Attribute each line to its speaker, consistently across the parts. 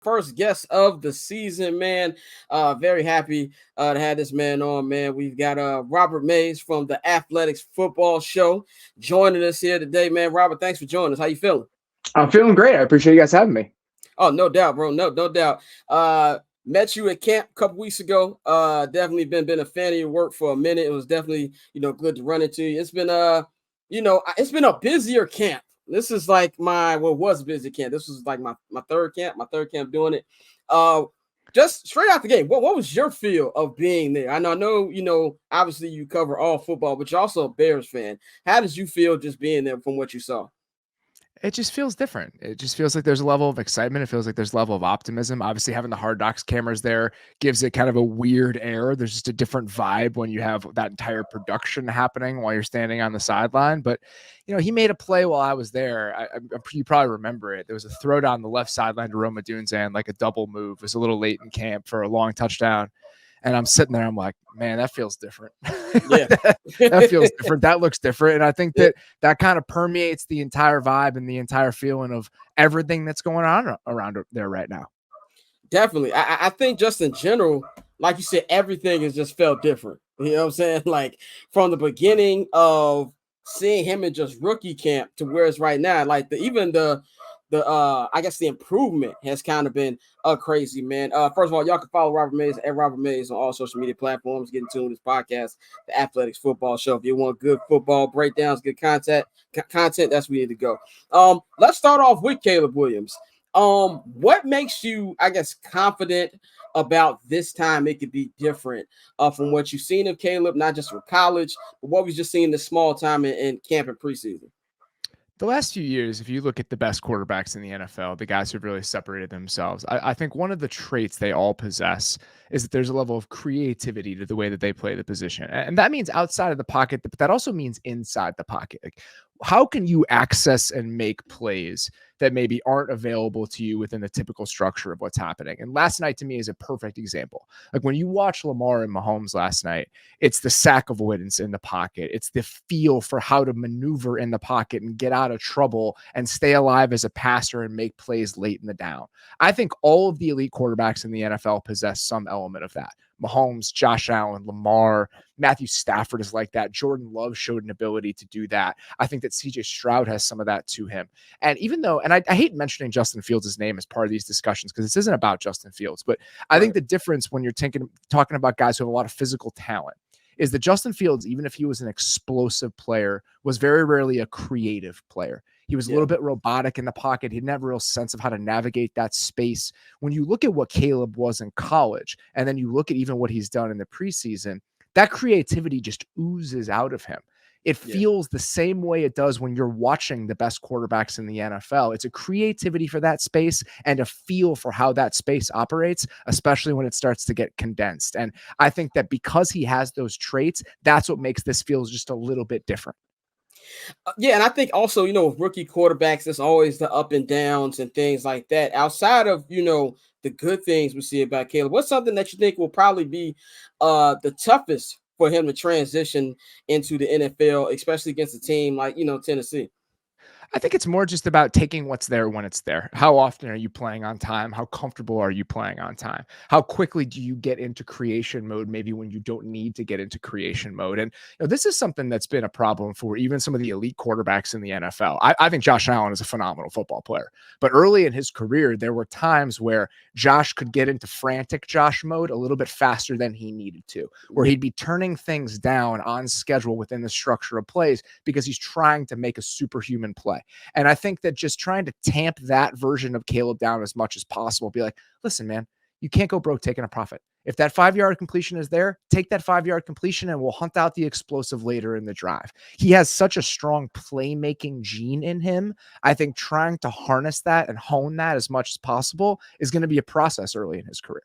Speaker 1: first guest of the season, man. Very happy to have this man on, man. We've got Robert Mays from the Athletics Football Show joining us here today, man. Robert, thanks for joining us. How you feeling?
Speaker 2: I'm feeling great. I appreciate you guys having me.
Speaker 1: Oh, no doubt, bro. No doubt. Met you at camp a couple weeks ago. Definitely been a fan of your work for a minute. It was definitely, good to run into you. It's been it's been a busier camp. This is like was a busy camp. This was like my third camp doing it. Just straight out the game, what was your feel of being there? I know, obviously you cover all football, but you're also a Bears fan. How did you feel just being there from what you saw?
Speaker 3: It just feels different. It just feels like there's a level of excitement. It feels like there's a level of optimism. Obviously, having the Hard Knocks cameras there gives it kind of a weird air. There's just a different vibe when you have that entire production happening while you're standing on the sideline. But, he made a play while I was there. You probably remember it. There was a throw down the left sideline to Roma Dunzan, like a double move. It was a little late in camp for a long touchdown. And I'm sitting there, I'm like, man, that feels different.
Speaker 1: Yeah.
Speaker 3: that feels different. That looks different. And I think that kind of permeates the entire vibe and the entire feeling of everything that's going on around there right now.
Speaker 1: Definitely. I think just in general, like you said, everything has just felt different. You know what I'm saying? Like from the beginning of seeing him in just rookie camp to where it's right now, like I guess the improvement has kind of been crazy, man. First of all, y'all can follow Robert Mays at Robert Mays on all social media platforms. Get in tune with this podcast, the Athletics Football Show. If you want good football breakdowns, good content, that's where you need to go. Let's start off with Caleb Williams. What makes you, I guess, confident about this time it could be different from what you've seen of Caleb, not just from college, but what we've just seen the small time in camp and preseason?
Speaker 3: The last few years, if you look at the best quarterbacks in the NFL, the guys who've really separated themselves, I think one of the traits they all possess is that there's a level of creativity to the way that they play the position. And that means outside of the pocket, but that also means inside the pocket. Like, how can you access and make plays that maybe aren't available to you within the typical structure of what's happening? And last night to me is a perfect example. Like when you watch Lamar and Mahomes last night, it's the sack avoidance in the pocket. It's the feel for how to maneuver in the pocket and get out of trouble and stay alive as a passer and make plays late in the down. I think all of the elite quarterbacks in the NFL possess some element of that. Mahomes, Josh Allen, Lamar, Matthew Stafford is like that. Jordan Love showed an ability to do that. I think that CJ Stroud has some of that to him. And even though, and I hate mentioning Justin Fields' name as part of these discussions because this isn't about Justin Fields, but I think the difference when you're talking about guys who have a lot of physical talent is that Justin Fields, even if he was an explosive player, was very rarely a creative player. He was a little bit robotic in the pocket. He didn't have a real sense of how to navigate that space. When you look at what Caleb was in college, and then you look at even what he's done in the preseason, that creativity just oozes out of him. It feels the same way it does when you're watching the best quarterbacks in the NFL. It's a creativity for that space and a feel for how that space operates, especially when it starts to get condensed. And I think that because he has those traits, that's what makes this feel just a little bit different.
Speaker 1: Yeah, and I think also, with rookie quarterbacks, there's always the up and downs and things like that. Outside of, the good things we see about Caleb, what's something that you think will probably be the toughest for him to transition into the NFL, especially against a team like, Tennessee?
Speaker 3: I think it's more just about taking what's there when it's there. How often are you playing on time? How comfortable are you playing on time? How quickly do you get into creation mode, maybe when you don't need to get into creation mode? And this is something that's been a problem for even some of the elite quarterbacks in the NFL. I think Josh Allen is a phenomenal football player. But early in his career, there were times where Josh could get into frantic Josh mode a little bit faster than he needed to, where he'd be turning things down on schedule within the structure of plays because he's trying to make a superhuman play. And I think that just trying to tamp that version of Caleb down as much as possible, be like, listen, man, you can't go broke taking a profit. If that 5-yard completion is there, take that 5-yard completion and we'll hunt out the explosive later in the drive. He has such a strong playmaking gene in him. I think trying to harness that and hone that as much as possible is going to be a process early in his career.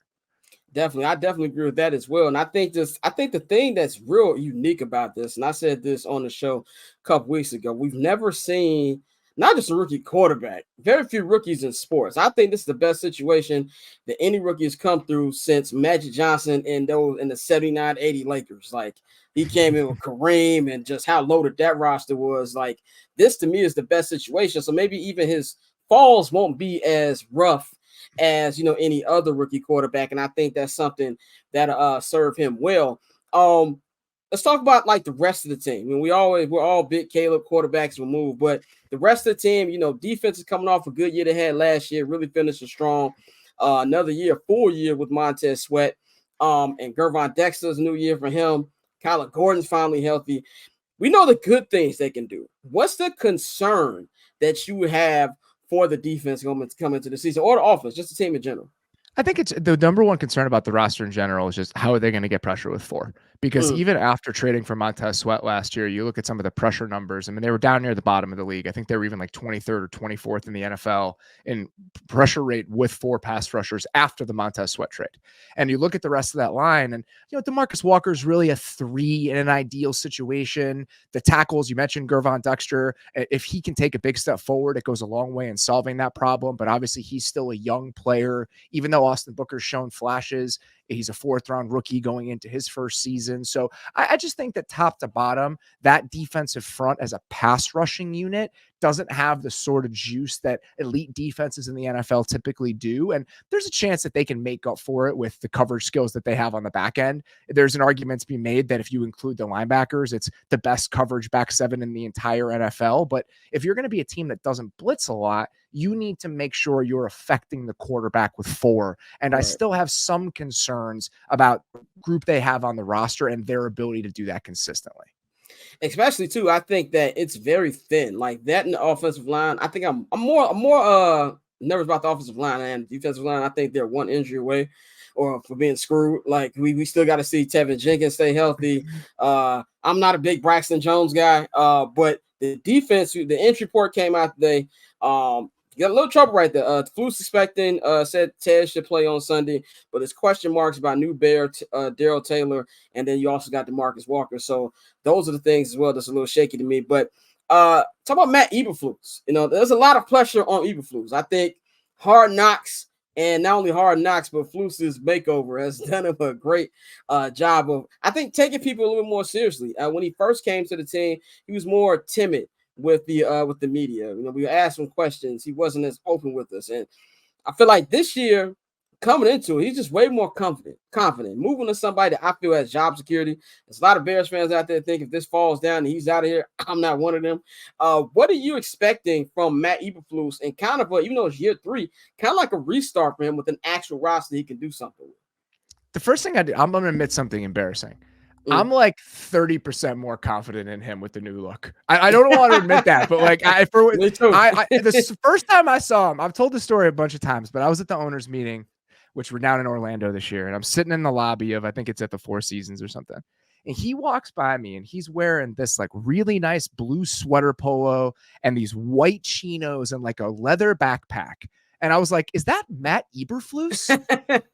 Speaker 1: Definitely. I definitely agree with that as well. And I think the thing that's real unique about this, and I said this on the show a couple weeks ago, we've never seen not just a rookie quarterback, very few rookies in sports. I think this is the best situation that any rookie has come through since Magic Johnson in the 79-80 Lakers. Like, he came in with Kareem and just how loaded that roster was. Like, this to me is the best situation. So maybe even his falls won't be as rough as any other rookie quarterback, and I think that's something that serve him well. Let's talk about like the rest of the team. I mean, we're all big Caleb quarterbacks remove, but the rest of the team, defense is coming off a good year they had last year, really finishing strong. Another year, full year with Montez Sweat. And Gervon Dexter's a new year for him. Kyler Gordon's finally healthy. We know the good things they can do. What's the concern that you have for the defense coming into the season, or the offense, just the team in general?
Speaker 3: I think it's the number one concern about the roster in general is just how are they going to get pressure with 4? Because even after trading for Montez Sweat last year, you look at some of the pressure numbers. I mean, they were down near the bottom of the league. I think they were even like 23rd or 24th in the NFL in pressure rate with 4 pass rushers after the Montez Sweat trade. And you look at the rest of that line, and DeMarcus Walker is really a 3 in an ideal situation. The tackles, you mentioned Gervon Dexter. If he can take a big step forward, it goes a long way in solving that problem. But obviously, he's still a young player, even though Austin Booker's shown flashes. He's a 4th-round rookie going into his first season. So I just think that top to bottom, that defensive front as a pass rushing unit doesn't have the sort of juice that elite defenses in the NFL typically do. And there's a chance that they can make up for it with the coverage skills that they have on the back end. There's an argument to be made that if you include the linebackers, it's the best coverage back 7 in the entire NFL. But if you're going to be a team that doesn't blitz a lot, you need to make sure you're affecting the quarterback with 4. And right. I still have some concerns about the group they have on the roster and their ability to do that consistently.
Speaker 1: Especially too, I think that it's very thin, like that in the offensive line. I think I'm more nervous about the offensive line and defensive line. I think they're one injury away or for being screwed. Like we still got to see Tevin Jenkins stay healthy. I'm not a big Braxton Jones guy, but the defense, the injury report came out today. Got a little trouble right there. Flus expecting said Ted should play on Sunday, but it's question marks about New Bear, Daryl Taylor, and then you also got DeMarcus Walker. So those are the things as well that's a little shaky to me. But talk about Matt Eberflus. There's a lot of pressure on Eberflus. I think Hard Knocks, and not only Hard Knocks, but Flus's makeover has done a great job of, I think, taking people a little bit more seriously. When he first came to the team, he was more timid with the media. We asked him questions. He wasn't as open with us. And I feel like this year, coming into it, he's just way more confident. Moving to somebody that I feel has job security. There's a lot of Bears fans out there think if this falls down and he's out of here, I'm not one of them. What are you expecting from Matt Eberflus and kind of, even though it's year 3, kind of like a restart for him with an actual roster he can do something with?
Speaker 3: The first thing I do, I'm going to admit something embarrassing. I'm like 30% more confident in him with the new look. I don't want to admit that, but like the first time I saw him, I've told the story a bunch of times, but I was at the owners meeting, which we're down in Orlando this year. And I'm sitting in the lobby of, I think it's at the Four Seasons or something. And he walks by me and he's wearing this like really nice blue sweater polo and these white chinos and like a leather backpack. And I was like, is that Matt Eberflus?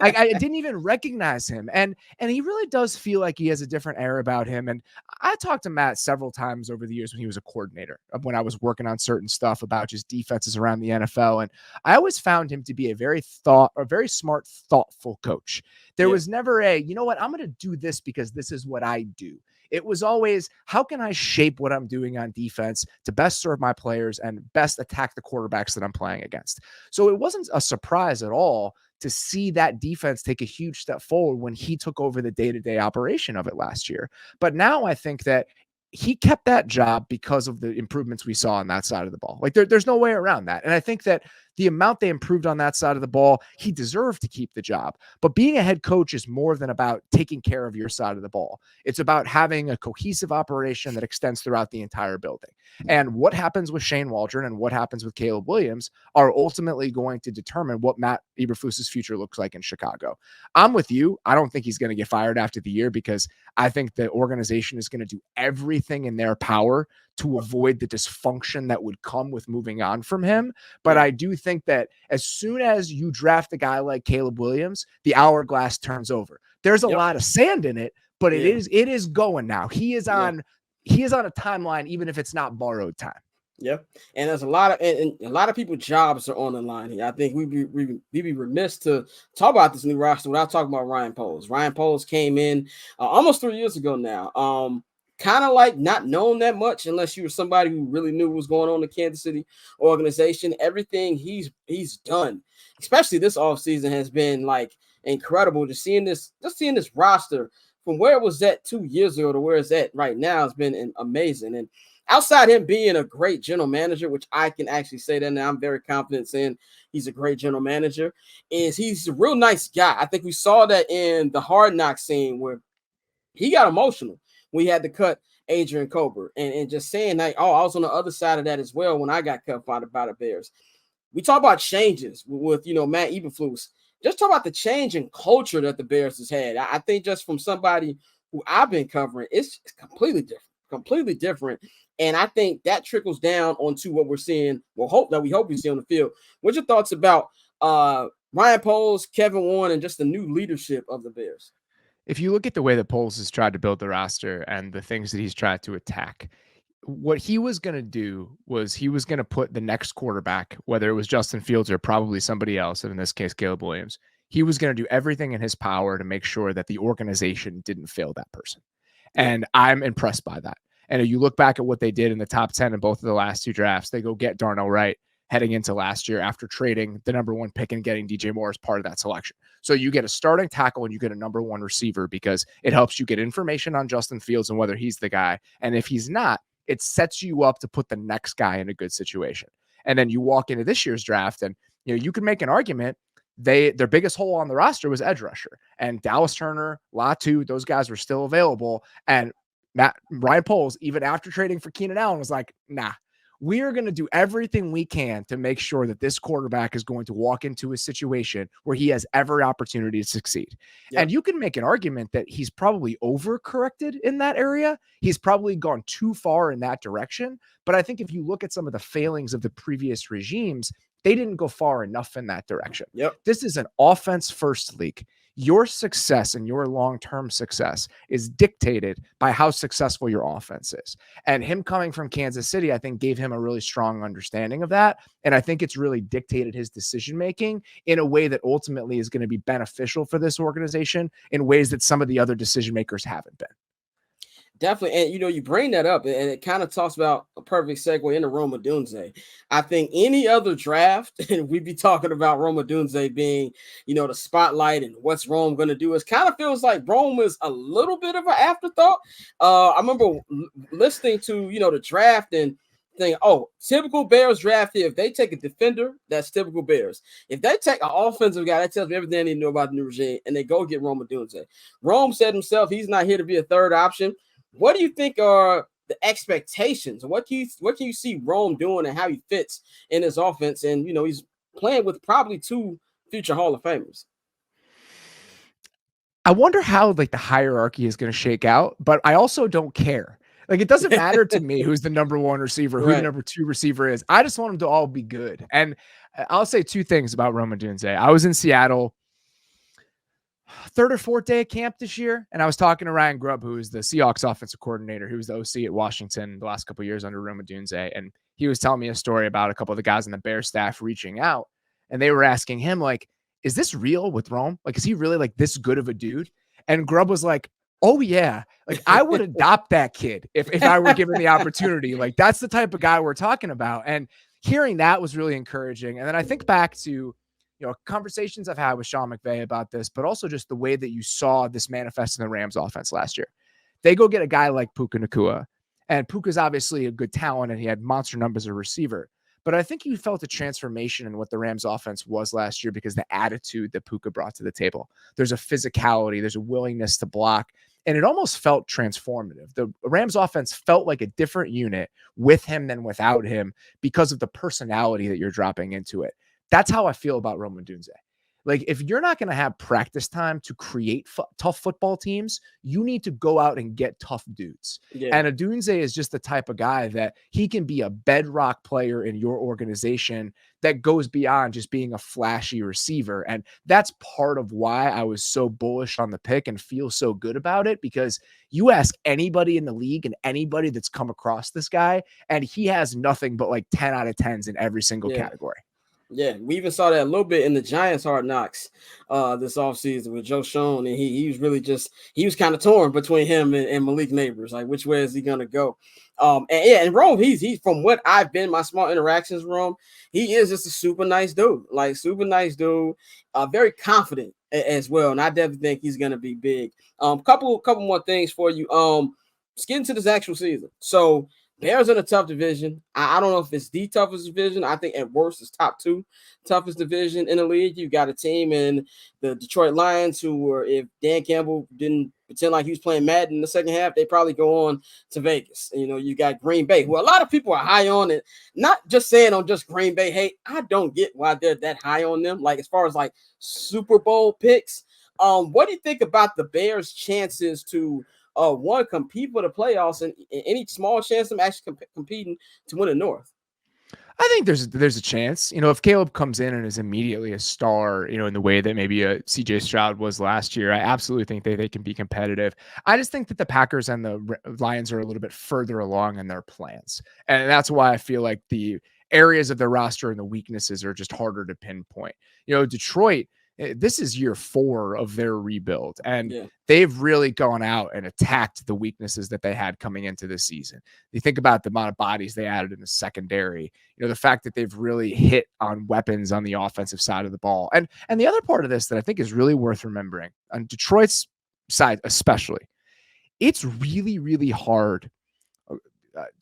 Speaker 3: I didn't even recognize him. And he really does feel like he has a different air about him. And I talked to Matt several times over the years when he was a coordinator, when I was working on certain stuff about just defenses around the NFL. And I always found him to be a very smart, thoughtful coach. There was never you know what, I'm going to do this because this is what I do. It was always, how can I shape what I'm doing on defense to best serve my players and best attack the quarterbacks that I'm playing against? So it wasn't a surprise at all to see that defense take a huge step forward when he took over the day-to-day operation of it last year. But now I think that he kept that job because of the improvements we saw on that side of the ball. Like there's no way around that. And I think that the amount they improved on that side of the ball, he deserved to keep the job. But being a head coach is more than about taking care of your side of the ball. It's about having a cohesive operation that extends throughout the entire building. And what happens with Shane Waldron and what happens with Caleb Williams are ultimately going to determine what Matt Eberflus's future looks like in Chicago. I'm with you. I don't think he's going to get fired after the year because I think the organization is going to do everything in their power to avoid the dysfunction that would come with moving on from him. But I do think that as soon as you draft a guy like Caleb Williams, the hourglass turns over. There's a lot of sand in it, but it is going now. He is on a timeline, even if it's not borrowed time.
Speaker 1: Yep. And there's a lot of people's jobs are on the line here. I think we'd be remiss to talk about this new roster without talking about Ryan Poles. Ryan Poles came in almost 3 years ago now. kind of like not known that much unless you were somebody who really knew what was going on in the Kansas City organization. Everything he's done, especially this offseason, has been like incredible. Just seeing this roster from where it was at 2 years ago to where it's at right now has been amazing. And outside him being a great general manager, which I can actually say that now, I'm very confident saying he's a great general manager, is he's a real nice guy. I think we saw that in the Hard Knock scene where he got emotional. We had to cut Adrian Colbert and just saying like, oh, I was on the other side of that as well when I got cut by the Bears. We talk about changes with Matt Eberflus. Just talk about the change in culture that the Bears has had. I think just from somebody who I've been covering, it's completely different. And I think that trickles down onto what we're seeing. We hope we see on the field. What's your thoughts about Ryan Poles, Kevin Warren, and just the new leadership of the Bears?
Speaker 3: If you look at the way that Poles has tried to build the roster and the things that he's tried to attack, what he was going to do was he was going to put the next quarterback, whether it was Justin Fields or probably somebody else, and in this case, Caleb Williams, he was going to do everything in his power to make sure that the organization didn't fail that person. And I'm impressed by that. And if you look back at what they did in the top 10 in both of the last two drafts, they go get Darnell Wright heading into last year after trading the number one pick and getting DJ Moore as part of that selection. So you get a starting tackle and you get a number one receiver because it helps you get information on Justin Fields and whether he's the guy. And if he's not, it sets you up to put the next guy in a good situation. And then you walk into this year's draft and you can make an argument. Their biggest hole on the roster was edge rusher, and Dallas Turner, Latu, those guys were still available. And Ryan Poles, even after trading for Keenan Allen, was like, nah, we are going to do everything we can to make sure that this quarterback is going to walk into a situation where he has every opportunity to succeed. Yep. And you can make an argument that he's probably overcorrected in that area. He's probably gone too far in that direction. But I think if you look at some of the failings of the previous regimes, they didn't go far enough in that direction.
Speaker 1: Yep.
Speaker 3: This is an offense-first league. Your success and your long-term success is dictated by how successful your offense is. And him coming from Kansas City, I think, gave him a really strong understanding of that. And I think it's really dictated his decision-making in a way that ultimately is going to be beneficial for this organization in ways that some of the other decision-makers haven't been.
Speaker 1: Definitely. And, you bring that up, and it kind of talks about a perfect segue into Rome Odunze. I think any other draft, and we'd be talking about Rome Odunze being, the spotlight and what's Rome going to do. It kind of feels like Rome is a little bit of an afterthought. I remember listening to, the draft and think, oh, typical Bears draft here. If they take a defender, that's typical Bears. If they take an offensive guy, that tells me everything they need to know about the new regime, and they go get Rome Odunze. Rome said himself, he's not here to be a third option. What do you think are the expectations? What can you see Rome doing and how he fits in his offense? And, he's playing with probably two future Hall of Famers.
Speaker 3: I wonder how the hierarchy is going to shake out, but I also don't care. It doesn't matter to me who's the number one receiver, who the number two receiver is. I just want them to all be good. And I'll say two things about Rome Odunze. I was in Seattle third or fourth day of camp this year, and I was talking to Ryan Grubb, who is the Seahawks offensive coordinator, who was the OC at Washington the last couple of years under Rome Odunze, and he was telling me a story about a couple of the guys on the Bears staff reaching out, and they were asking him, is this real with Rome? Is he really this good of a dude? And Grubb was like, oh yeah, I would adopt that kid if I were given the opportunity. That's the type of guy we're talking about. And hearing that was really encouraging. And then I think back to conversations I've had with Sean McVay about this, but also just the way that you saw this manifest in the Rams offense last year. They go get a guy like Puka Nacua, and Puka's obviously a good talent and he had monster numbers as a receiver. But I think you felt a transformation in what the Rams offense was last year because the attitude that Puka brought to the table. There's a physicality, there's a willingness to block, and it almost felt transformative. The Rams offense felt like a different unit with him than without him because of the personality that you're dropping into it. That's how I feel about Rome Odunze. If you're not going to have practice time to create tough football teams, you need to go out and get tough dudes. Yeah. And Odunze is just the type of guy that he can be a bedrock player in your organization that goes beyond just being a flashy receiver. And that's part of why I was so bullish on the pick and feel so good about it, because you ask anybody in the league and anybody that's come across this guy, and he has nothing but 10 out of 10s in every single category.
Speaker 1: Yeah, we even saw that a little bit in the Giants Hard Knocks this offseason with Joe Schoen, and he was really he was kind of torn between him and Malik Neighbors, like which way is he gonna go? And yeah, and Rome, he's from what I've been my small interactions with Rome, he is just a super nice dude, like super nice dude, very confident as well, and I definitely think he's gonna be big. Couple more things for you. Let's get into this actual season. So Bears in a tough division. I don't know if it's the toughest division. I think at worst it's top 2 toughest division in the league. You got a team in the Detroit Lions who were, if Dan Campbell didn't pretend like he was playing Madden in the second half, they probably go on to Vegas. You know, you got Green Bay, who a lot of people are high on it. Not just saying on just Green Bay. Hey, I don't get why they're that high on them. Like as far as like Super Bowl picks. What do you think about the Bears' chances to one, compete for the playoffs and any small chance of actually competing to win the North?
Speaker 3: I think there's a chance, if Caleb comes in and is immediately a star, in the way that maybe a CJ Stroud was last year, I absolutely think they can be competitive. I just think that the Packers and the Lions are a little bit further along in their plans. And that's why I feel like the areas of their roster and the weaknesses are just harder to pinpoint. Detroit, this is year 4 of their rebuild, and they've really gone out and attacked the weaknesses that they had coming into this season. You think about the amount of bodies they added in the secondary, the fact that they've really hit on weapons on the offensive side of the ball. And the other part of this that I think is really worth remembering on Detroit's side, especially, it's really, really hard.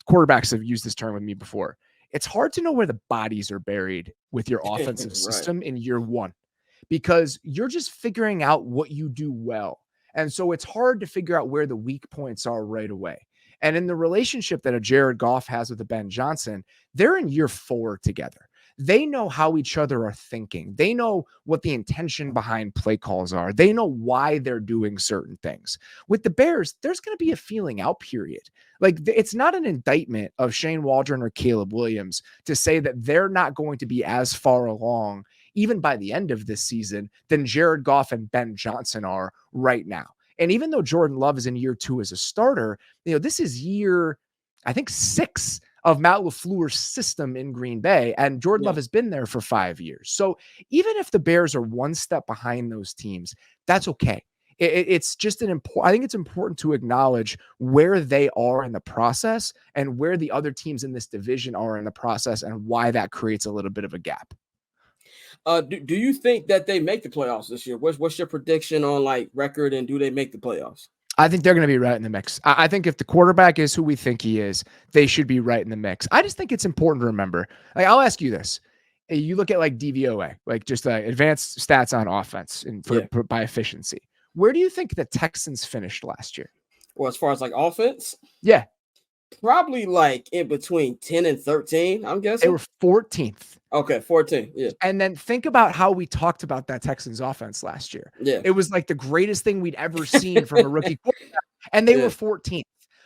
Speaker 3: Quarterbacks have used this term with me before. It's hard to know where the bodies are buried with your offensive system in year 1. Because you're just figuring out what you do well. And so it's hard to figure out where the weak points are right away. And in the relationship that a Jared Goff has with a Ben Johnson, they're in year 4 together. They know how each other are thinking. They know what the intention behind play calls are. They know why they're doing certain things. With the Bears, there's going to be a feeling out period. Like, it's not an indictment of Shane Waldron or Caleb Williams to say that they're not going to be as far along even by the end of this season than Jared Goff and Ben Johnson are right now. And even though Jordan Love is in year 2 as a starter, this is year, I think, 6 of Matt LaFleur's system in Green Bay, and Jordan Love has been there for 5 years. So even if the Bears are one step behind those teams, that's okay. It's just I think it's important to acknowledge where they are in the process and where the other teams in this division are in the process and why that creates a little bit of a gap.
Speaker 1: Do you think that they make the playoffs this year? What's your prediction on like record, and do they make the playoffs?
Speaker 3: I think they're going to be right in the mix. I think if the quarterback is who we think he is, they should be right in the mix. I just think it's important to remember. Like, I'll ask you this. You look at like DVOA, like just advanced stats on offense and by efficiency. Where do you think the Texans finished last year?
Speaker 1: Well, as far as like offense?
Speaker 3: Yeah.
Speaker 1: Probably like in between 10 and 13, I'm guessing.
Speaker 3: They were 14th.
Speaker 1: Okay, 14. Yeah.
Speaker 3: And then think about how we talked about that Texans offense last year.
Speaker 1: Yeah.
Speaker 3: It was like the greatest thing we'd ever seen from a rookie quarterback, and they were 14th.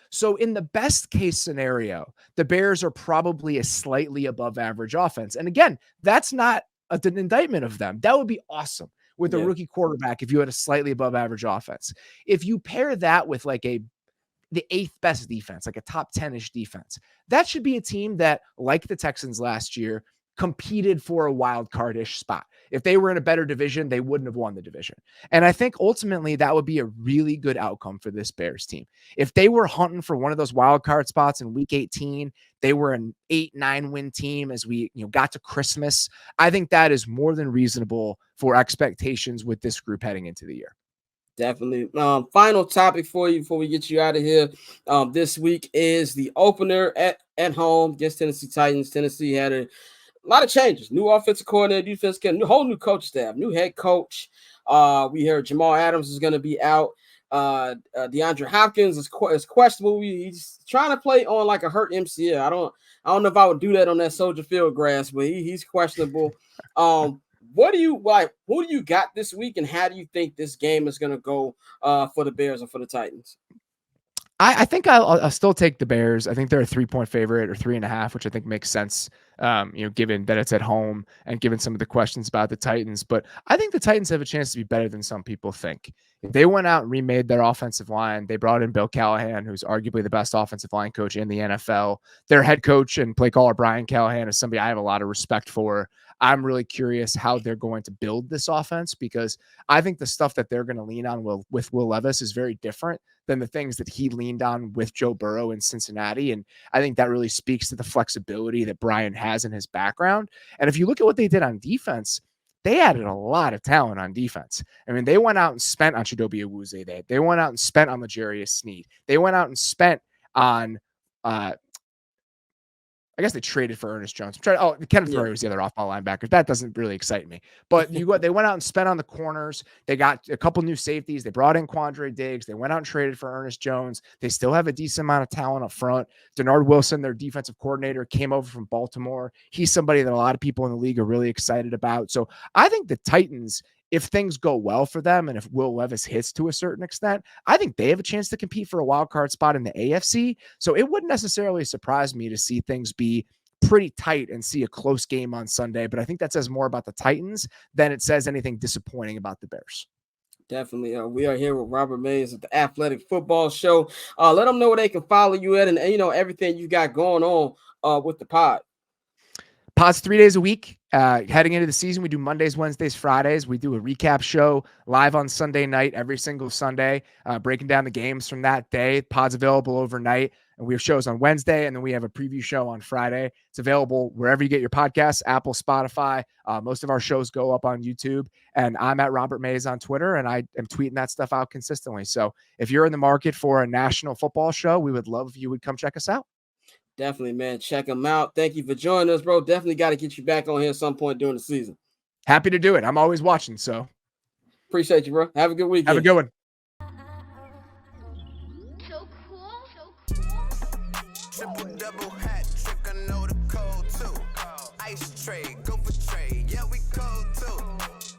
Speaker 3: So in the best case scenario, the Bears are probably a slightly above average offense. And again, that's not an indictment of them. That would be awesome with a rookie quarterback if you had a slightly above average offense. If you pair that with like the 8th best defense, like a top 10-ish defense, that should be a team that, like the Texans last year, competed for a wild card-ish spot. If they were in a better division, they wouldn't have won the division. And I think ultimately that would be a really good outcome for this Bears team. If they were hunting for one of those wild card spots in week 18, they were an 8-9 win team as we got to Christmas. I think that is more than reasonable for expectations with this group heading into the year.
Speaker 1: Definitely. Final topic for you before we get you out of here. This week is the opener at home against Tennessee Titans. Tennessee had a lot of changes. New offensive coordinator, defense coordinator, whole new coach staff, new head coach. We heard Jamal Adams is going to be out. DeAndre Hopkins is questionable. He's trying to play on like a hurt MCL. I don't know if I would do that on that Soldier Field grass, but he's questionable. What do you like? Who do you got this week, and how do you think this game is going to go for the Bears and for the Titans?
Speaker 3: I think I'll still take the Bears. I think they're a 3-point favorite or 3.5, which I think makes sense, given that it's at home and given some of the questions about the Titans. But I think the Titans have a chance to be better than some people think. If they went out and remade their offensive line, they brought in Bill Callahan, who's arguably the best offensive line coach in the NFL. Their head coach and play caller, Brian Callahan, is somebody I have a lot of respect for. I'm really curious how they're going to build this offense, because I think the stuff that they're going to lean on with Will Levis is very different than the things that he leaned on with Joe Burrow in Cincinnati. And I think that really speaks to the flexibility that Brian has in his background. And if you look at what they did on defense, they added a lot of talent on defense. I mean, they went out and spent on Chidobe Awuzie. They went out and spent on L'Jarius Sneed. They went out and spent on I guess they traded for Ernest Jones. Kenneth Murray was the other off-ball linebacker. That doesn't really excite me. But they went out and spent on the corners. They got a couple new safeties. They brought in Quandre Diggs. They went out and traded for Ernest Jones. They still have a decent amount of talent up front. Denard Wilson, their defensive coordinator, came over from Baltimore. He's somebody that a lot of people in the league are really excited about. So I think the Titans, if things go well for them and if Will Levis hits to a certain extent, I think they have a chance to compete for a wild card spot in the AFC. So it wouldn't necessarily surprise me to see things be pretty tight and see a close game on Sunday. But I think that says more about the Titans than it says anything disappointing about the Bears.
Speaker 1: Definitely. We are here with Robert Mays at the Athletic Football Show. Let them know where they can follow you at and everything you got going on with the pod.
Speaker 3: Pod's 3 days a week. Heading into the season, we do Mondays, Wednesdays, Fridays. We do a recap show live on Sunday night every single Sunday, breaking down the games from that day. Pod's available overnight, and we have shows on Wednesday, and then we have a preview show on Friday. It's available wherever you get your podcasts, Apple, Spotify. Most of our shows go up on YouTube, and I'm at Robert Mays on Twitter, and I am tweeting that stuff out consistently. So if you're in the market for a national football show, we would love if you would come check us out.
Speaker 1: Definitely, man. Check them out. Thank you for joining us, bro. Definitely got to get you back on here at some point during the season.
Speaker 3: Happy to do it. I'm always watching, so.
Speaker 1: Appreciate you, bro. Have a good weekend.
Speaker 3: Have a good one.
Speaker 4: So cool. Triple double hat trick, I know the code too. Ice trade, go for trade, yeah, we cold too.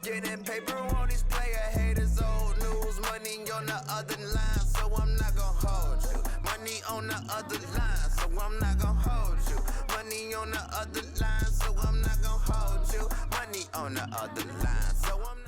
Speaker 4: Getting paper on these player haters, old news, money on the other line, so I'm not gonna hold you. Money on the other line, so I'm not gonna hold you. Money on the other line, so I'm not gonna hold you. Money on the other line, so I'm not